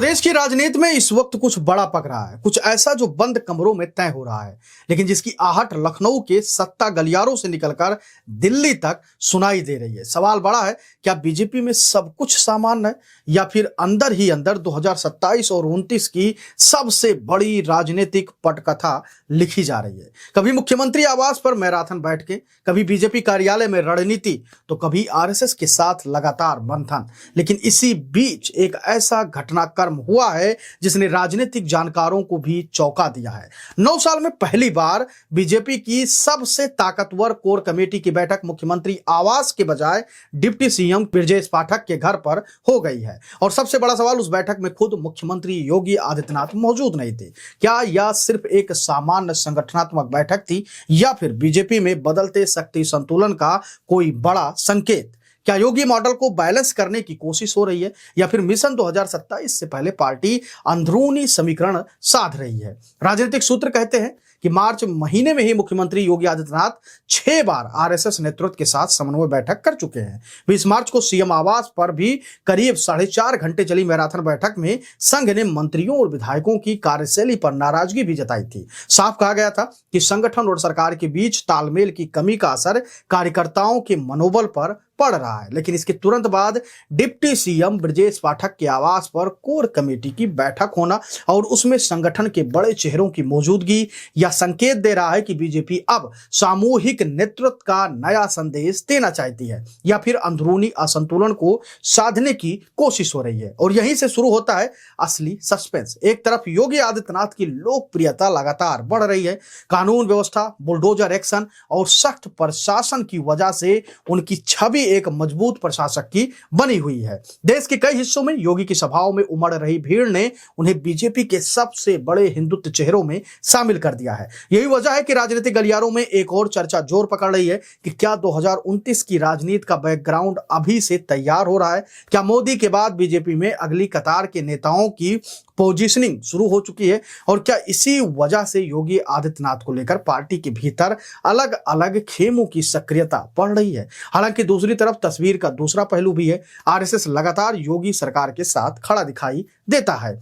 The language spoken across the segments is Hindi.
प्रदेश की राजनीति में इस वक्त कुछ बड़ा पक रहा है, कुछ ऐसा जो बंद कमरों में तय हो रहा है, लेकिन जिसकी आहट लखनऊ के सत्ता गलियारों से निकलकर दिल्ली तक सुनाई दे रही है। सवाल बड़ा है, क्या बीजेपी में सब कुछ सामान्य है या फिर अंदर ही अंदर 2027 और 29 की सबसे बड़ी राजनीतिक पटकथा लिखी जा रही है। कभी मुख्यमंत्री आवास पर मैराथन बैठकें, कभी बीजेपी कार्यालय में रणनीति, तो कभी आरएसएस के साथ लगातार मंथन। लेकिन इसी बीच एक ऐसा घटनाक्रम हुआ है जिसने राजनीतिक जानकारों को भी चौंका दिया है। 9 साल में पहली बार बीजेपी की सबसे ताकतवर कोर कमेटी की बैठक मुख्यमंत्री आवास के बजाय डिप्टी सीएम ब्रजेश पाठक के घर पर हो गई है। और सबसे बड़ा सवाल, उस बैठक में खुद मुख्यमंत्री योगी आदित्यनाथ मौजूद नहीं थे। क्या यह सिर्फ एक सामान्य संगठनात्मक बैठक थी या फिर बीजेपी में बदलते शक्ति संतुलन का कोई बड़ा संकेत? क्या योगी मॉडल को बैलेंस करने की कोशिश हो रही है या फिर मिशन 2027 से पहले पार्टी अंदरूनी समीकरण साध रही है? राजनीतिक सूत्र कहते हैं कि मार्च महीने में ही मुख्यमंत्री योगी आदित्यनाथ 6 बार आरएसएस नेतृत्व के साथ समन्वय बैठक कर चुके हैं। 20 मार्च को सीएम आवास पर भी करीब 4.5 घंटे चली मैराथन बैठक में संघ ने मंत्रियों और विधायकों की कार्यशैली पर नाराजगी भी जताई थी। साफ कहा गया था कि संगठन और सरकार के बीच तालमेल की कमी का असर कार्यकर्ताओं के मनोबल पर पड़ रहा है। लेकिन इसके तुरंत बाद डिप्टी सीएम ब्रजेश पाठक के आवास पर कोर कमेटी की बैठक होना और उसमें संगठन के बड़े चेहरों की मौजूदगी यह संकेत दे रहा है कि बीजेपी अब सामूहिक नेतृत्व का नया संदेश देना चाहती है या फिर अंदरूनी असंतुलन को साधने की कोशिश हो रही है। और यहीं से शुरू होता है असली सस्पेंस। एक तरफ योगी आदित्यनाथ की लोकप्रियता लगातार बढ़ रही है। कानून व्यवस्था, बुलडोजर एक्शन और सख्त प्रशासन की वजह से उनकी छवि एक मजबूत प्रशासक की बनी हुई है। देश के कई हिस्सों में योगी की सभाओं में उमड़ रही भीड़ ने उन्हें बीजेपी के सबसे बड़े हिंदुत्व चेहरों में शामिल कर दिया है। यही वजह है कि राजनीतिक गलियारों में एक और चर्चा जोर पकड़ रही है कि क्या 2029 की राजनीति का बैकग्राउंड अभी से तैयार हो रहा है? क्या मोदी के बाद बीजेपी में अगली कतार के नेताओं की पोजीशनिंग शुरू हो चुकी है? और क्या इसी वजह से योगी आदित्यनाथ को लेकर पार्टी के भीतर अलग अलग खेमों की सक्रियता बढ़ रही है? हालांकि दूसरी तरफ तस्वीर का दूसरा पहलू भी है। आरएसएस लगातार योगी सरकार के साथ खड़ा दिखाई देता है।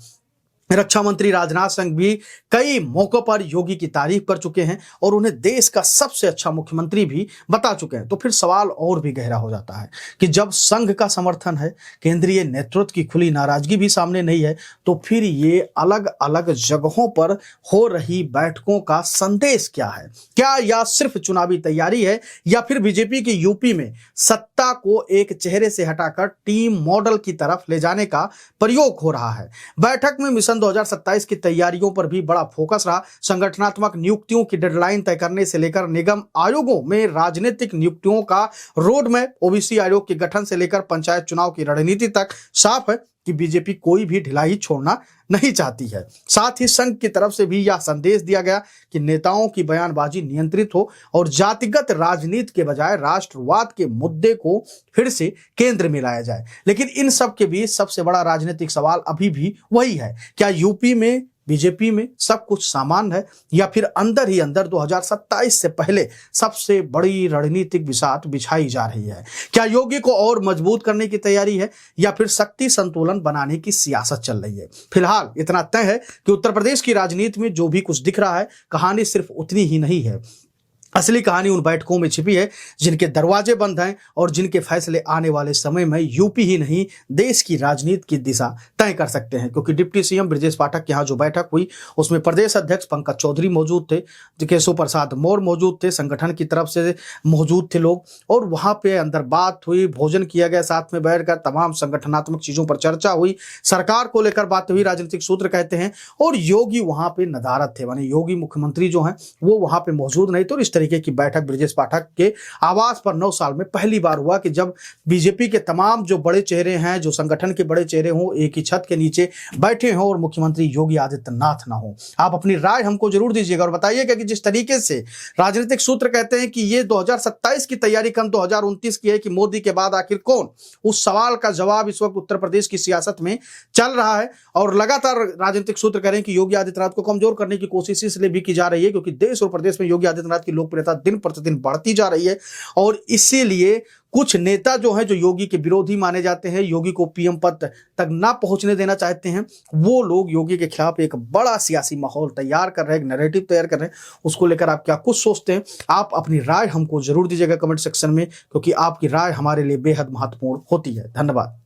रक्षा मंत्री राजनाथ सिंह भी कई मौकों पर योगी की तारीफ कर चुके हैं और उन्हें देश का सबसे अच्छा मुख्यमंत्री भी बता चुके हैं। तो फिर सवाल और भी गहरा हो जाता है कि जब संघ का समर्थन है, केंद्रीय नेतृत्व की खुली नाराजगी भी सामने नहीं है, तो फिर ये अलग अलग जगहों पर हो रही बैठकों का संदेश क्या है? क्या यह सिर्फ चुनावी तैयारी है या फिर बीजेपी की यूपी में सत्ता को एक चेहरे से हटाकर टीम मॉडल की तरफ ले जाने का प्रयोग हो रहा है? बैठक में मिशन 2027 की तैयारियों पर भी बड़ा फोकस रहा। संगठनात्मक नियुक्तियों की डेडलाइन तय करने से लेकर निगम आयोगों में राजनीतिक नियुक्तियों का रोड मैप, ओबीसी आयोग के गठन से लेकर पंचायत चुनाव की रणनीति तक साफ है कि बीजेपी कोई भी ढिलाई छोड़ना नहीं चाहती है। साथ ही संघ की तरफ से भी यह संदेश दिया गया कि नेताओं की बयानबाजी नियंत्रित हो और जातिगत राजनीति के बजाय राष्ट्रवाद के मुद्दे को फिर से केंद्र में लाया जाए। लेकिन इन सब के बीच सबसे बड़ा राजनीतिक सवाल अभी भी वही है, क्या यूपी में बीजेपी में सब कुछ सामान्य है या फिर अंदर ही अंदर 2027 से पहले सबसे बड़ी रणनीतिक बिसात बिछाई जा रही है? क्या योगी को और मजबूत करने की तैयारी है या फिर शक्ति संतुलन बनाने की सियासत चल रही है? फिलहाल इतना तय है कि उत्तर प्रदेश की राजनीति में जो भी कुछ दिख रहा है, कहानी सिर्फ उतनी ही नहीं है। असली कहानी उन बैठकों में छिपी है जिनके दरवाजे बंद हैं और जिनके फैसले आने वाले समय में यूपी ही नहीं देश की राजनीति की दिशा तय कर सकते हैं। क्योंकि डिप्टी सीएम ब्रजेश पाठक के यहाँ जो बैठक हुई उसमें प्रदेश अध्यक्ष पंकज चौधरी मौजूद थे, केशव प्रसाद मौर्य मौजूद थे, संगठन की तरफ से मौजूद थे लोग, और वहाँ पे अंदर बात हुई, भोजन किया गया, साथ में बैठकर तमाम संगठनात्मक चीजों पर चर्चा हुई, सरकार को लेकर बात हुई, राजनीतिक सूत्र कहते हैं। और योगी वहाँ पे नदारत थे, मानी योगी मुख्यमंत्री जो है वो वहाँ पे मौजूद नहीं थे। और इस तरीके की बैठक ब्रजेश पाठक के आवास पर 9 साल में पहली बार हुआ कि जब बीजेपी के तमाम जो बड़े चेहरे हैं, जो संगठन के बड़े चेहरे हों, एक ही छत के नीचे बैठे हों और मुख्यमंत्री योगी आदित्यनाथ ना हो। आप अपनी राय हमको जरूर दीजिएगा और बताइएगा कि जिस तरीके से राजनीतिक सूत्र कहते हैं कि ये 2027 की तैयारी कम 2029 की है कि मोदी के बाद आखिर कौन, उस सवाल का जवाब इस वक्त उत्तर प्रदेश की सियासत में चल रहा है। और लगातार राजनीतिक सूत्र कह रहे हैं कि योगी आदित्यनाथ को कमजोर करने की कोशिश इसलिए भी की जा रही है क्योंकि देश और प्रदेश में योगी आदित्यनाथ की लोकप्रियता लोकप्रियता दिन प्रतिदिन बढ़ती जा रही है और इसीलिए कुछ नेता जो हैं, जो योगी के विरोधी माने जाते हैं, योगी को पीएम पद तक ना पहुंचने देना चाहते हैं, वो लोग योगी के खिलाफ एक बड़ा सियासी माहौल तैयार कर रहे हैं, एक नैरेटिव तैयार कर रहे हैं। उसको लेकर आप क्या कुछ सोचते हैं? आप अपनी राय हमको जरूर दीजिएगा कमेंट सेक्शन में, क्योंकि आपकी राय हमारे लिए बेहद महत्वपूर्ण होती है। धन्यवाद।